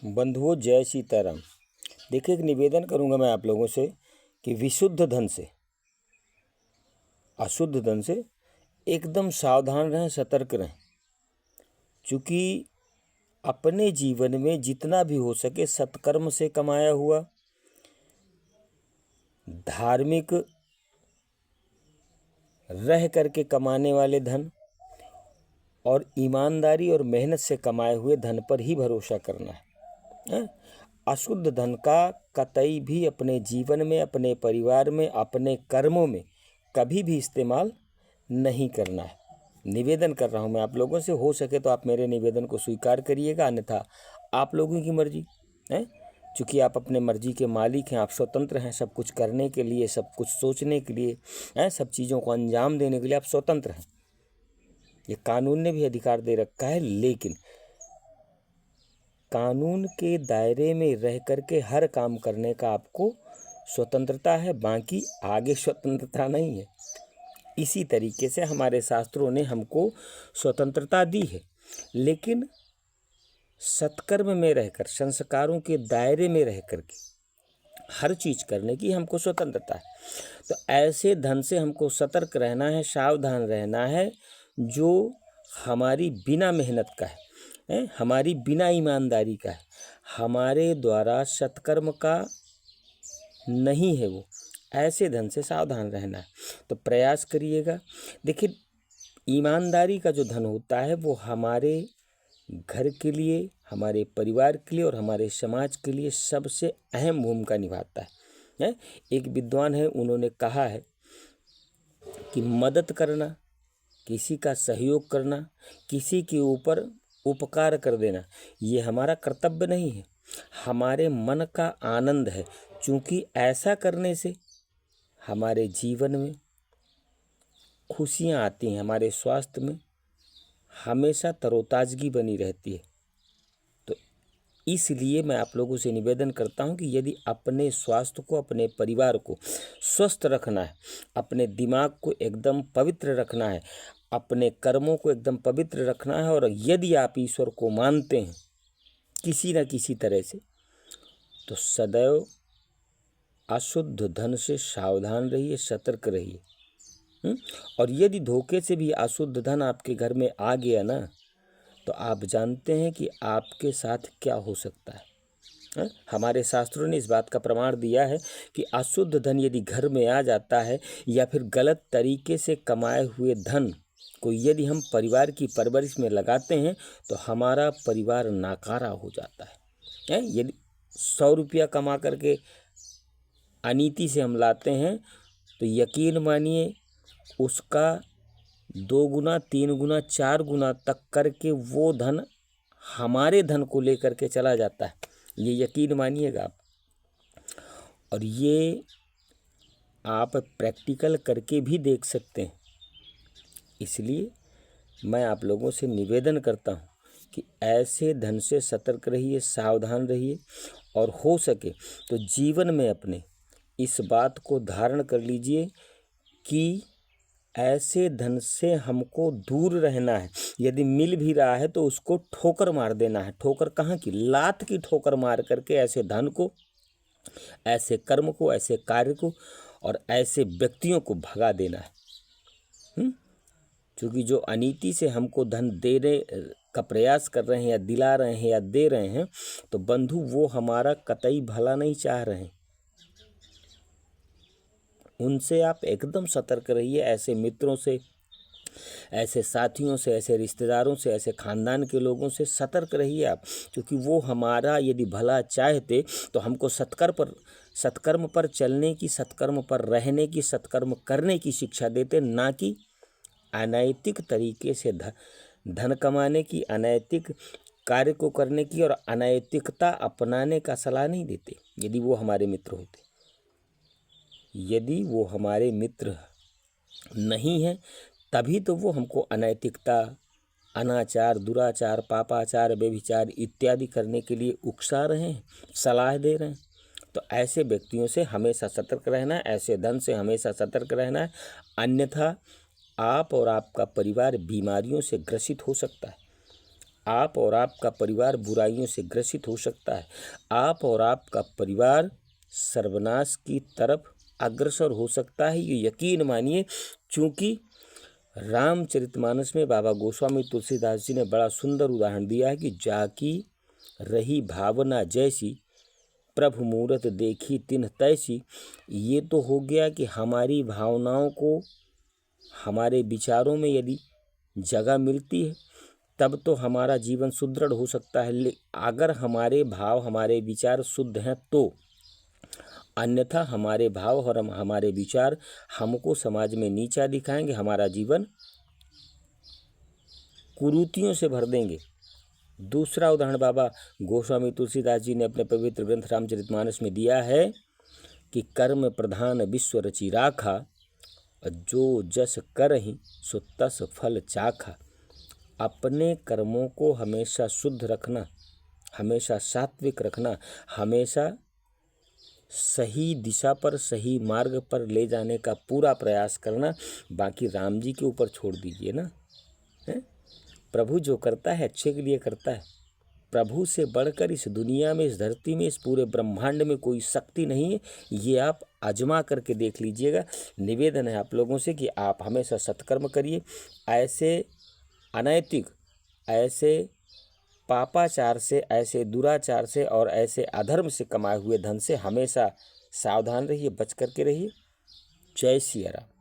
बंधुओं, जय सीताराम। देखिए, एक निवेदन करूंगा मैं आप लोगों से कि विशुद्ध धन से, अशुद्ध धन से एकदम सावधान रहें, सतर्क रहें। क्योंकि अपने जीवन में जितना भी हो सके सत्कर्म से कमाया हुआ, धार्मिक रह करके कमाने वाले धन और ईमानदारी और मेहनत से कमाए हुए धन पर ही भरोसा करना है। अशुद्ध धन का कतई भी अपने जीवन में, अपने परिवार में, अपने कर्मों में कभी भी इस्तेमाल नहीं करना है। निवेदन कर रहा हूँ मैं आप लोगों से, हो सके तो आप मेरे निवेदन को स्वीकार करिएगा, अन्यथा आप लोगों की मर्जी है। चूँकि आप अपने मर्जी के मालिक हैं, आप स्वतंत्र हैं सब कुछ करने के लिए, सब कुछ सोचने के लिए, सब चीज़ों को अंजाम देने के लिए आप स्वतंत्र हैं। ये कानून ने भी अधिकार दे रखा है, लेकिन कानून के दायरे में रह करके हर काम करने का आपको स्वतंत्रता है, बाकी आगे स्वतंत्रता नहीं है। इसी तरीके से हमारे शास्त्रों ने हमको स्वतंत्रता दी है, लेकिन सत्कर्म में रहकर, संस्कारों के दायरे में रह करके हर चीज़ करने की हमको स्वतंत्रता है। तो ऐसे धन से हमको सतर्क रहना है, सावधान रहना है, जो हमारी बिना मेहनत का है, हमारी बिना ईमानदारी का है, हमारे द्वारा सत्कर्म का नहीं है, वो ऐसे धन से सावधान रहना है। तो प्रयास करिएगा। देखिए, ईमानदारी का जो धन होता है वो हमारे घर के लिए, हमारे परिवार के लिए और हमारे समाज के लिए सबसे अहम भूमिका निभाता है। एक विद्वान है, उन्होंने कहा है कि मदद करना, किसी का सहयोग करना, किसी के ऊपर उपकार कर देना, ये हमारा कर्तव्य नहीं है, हमारे मन का आनंद है। क्योंकि ऐसा करने से हमारे जीवन में खुशियाँ आती हैं, हमारे स्वास्थ्य में हमेशा तरोताजगी बनी रहती है। तो इसलिए मैं आप लोगों से निवेदन करता हूं कि यदि अपने स्वास्थ्य को, अपने परिवार को स्वस्थ रखना है, अपने दिमाग को एकदम पवित्र रखना है, अपने कर्मों को एकदम पवित्र रखना है, और यदि आप ईश्वर को मानते हैं किसी न किसी तरह से, तो सदैव अशुद्ध धन से सावधान रहिए, सतर्क रहिए। और यदि धोखे से भी अशुद्ध धन आपके घर में आ गया ना, तो आप जानते हैं कि आपके साथ क्या हो सकता है। हमारे शास्त्रों ने इस बात का प्रमाण दिया है कि अशुद्ध धन यदि घर में आ जाता है, या फिर गलत तरीके से कमाए हुए धन को यदि हम परिवार की परवरिश में लगाते हैं, तो हमारा परिवार नाकारा हो जाता है। यदि 100 रुपया कमा करके अनीति से हम लाते हैं, तो यकीन मानिए उसका 2 गुना, 3 गुना, 4 गुना तक करके वो धन हमारे धन को लेकर के चला जाता है। ये यकीन मानिएगा आप, और ये आप प्रैक्टिकल करके भी देख सकते हैं। इसलिए मैं आप लोगों से निवेदन करता हूँ कि ऐसे धन से सतर्क रहिए, सावधान रहिए, और हो सके तो जीवन में अपने इस बात को धारण कर लीजिए कि ऐसे धन से हमको दूर रहना है। यदि मिल भी रहा है तो उसको ठोकर मार देना है। ठोकर कहाँ की? लात की ठोकर मार करके ऐसे धन को, ऐसे कर्म को, ऐसे कार्य को और ऐसे व्यक्तियों को भगा देना है। क्योंकि जो अनीति से हमको धन देने का प्रयास कर रहे हैं, या दिला रहे हैं, या दे रहे हैं, तो बंधु वो हमारा कतई भला नहीं चाह रहे हैं। उनसे आप एकदम सतर्क रहिए। ऐसे मित्रों से, ऐसे साथियों से, ऐसे रिश्तेदारों से, ऐसे खानदान के लोगों से सतर्क रहिए आप। क्योंकि वो हमारा यदि भला चाहते तो हमको सत्कर्म पर चलने की, सत्कर्म पर रहने की, सत्कर्म करने की शिक्षा देते, ना कि अनैतिक तरीके से धन कमाने की, अनैतिक कार्य को करने की और अनैतिकता अपनाने का सलाह नहीं देते। यदि वो हमारे मित्र होते, यदि वो हमारे मित्र नहीं है, तभी तो वो हमको अनैतिकता, अनाचार, दुराचार, पापाचार, व्यभिचार इत्यादि करने के लिए उकसा रहे हैं, सलाह दे रहे हैं। तो ऐसे व्यक्तियों से हमेशा सतर्क रहना है, ऐसे धन से हमेशा सतर्क रहना है, अन्यथा आप और आपका परिवार बीमारियों से ग्रसित हो सकता है। आप और आपका परिवार बुराइयों से ग्रसित हो सकता है। आप और आपका परिवार सर्वनाश की तरफ अग्रसर हो सकता है, ये यकीन मानिए। चूँकि रामचरितमानस में बाबा गोस्वामी तुलसीदास जी ने बड़ा सुंदर उदाहरण दिया है कि जाकी रही भावना जैसी, प्रभु मूरत देखी तिन्ह तैसी। ये तो हो गया कि हमारी भावनाओं को, हमारे विचारों में यदि जगह मिलती है तब तो हमारा जीवन सुदृढ़ हो सकता है। अगर हमारे भाव, हमारे विचार शुद्ध हैं तो, अन्यथा हमारे भाव और हमारे विचार हमको समाज में नीचा दिखाएंगे, हमारा जीवन कुरीतियों से भर देंगे। दूसरा उदाहरण बाबा गोस्वामी तुलसीदास जी ने अपने पवित्र ग्रंथ रामचरितमानस में दिया है कि कर्म प्रधान विश्व रचि राखा, जो जस करहि सो तस फल चाखा। अपने कर्मों को हमेशा शुद्ध रखना, हमेशा सात्विक रखना, हमेशा सही दिशा पर, सही मार्ग पर ले जाने का पूरा प्रयास करना। बाकी राम जी के ऊपर छोड़ दीजिए ना, है? प्रभु जो करता है अच्छे के लिए करता है। प्रभु से बढ़कर इस दुनिया में, इस धरती में, इस पूरे ब्रह्मांड में कोई शक्ति नहीं है। ये आप आजमा करके देख लीजिएगा। निवेदन है आप लोगों से कि आप हमेशा सत्कर्म करिए। ऐसे अनैतिक, ऐसे पापाचार से, ऐसे दुराचार से और ऐसे अधर्म से कमाए हुए धन से हमेशा सावधान रहिए, बच करके रहिए। जय सिया राम।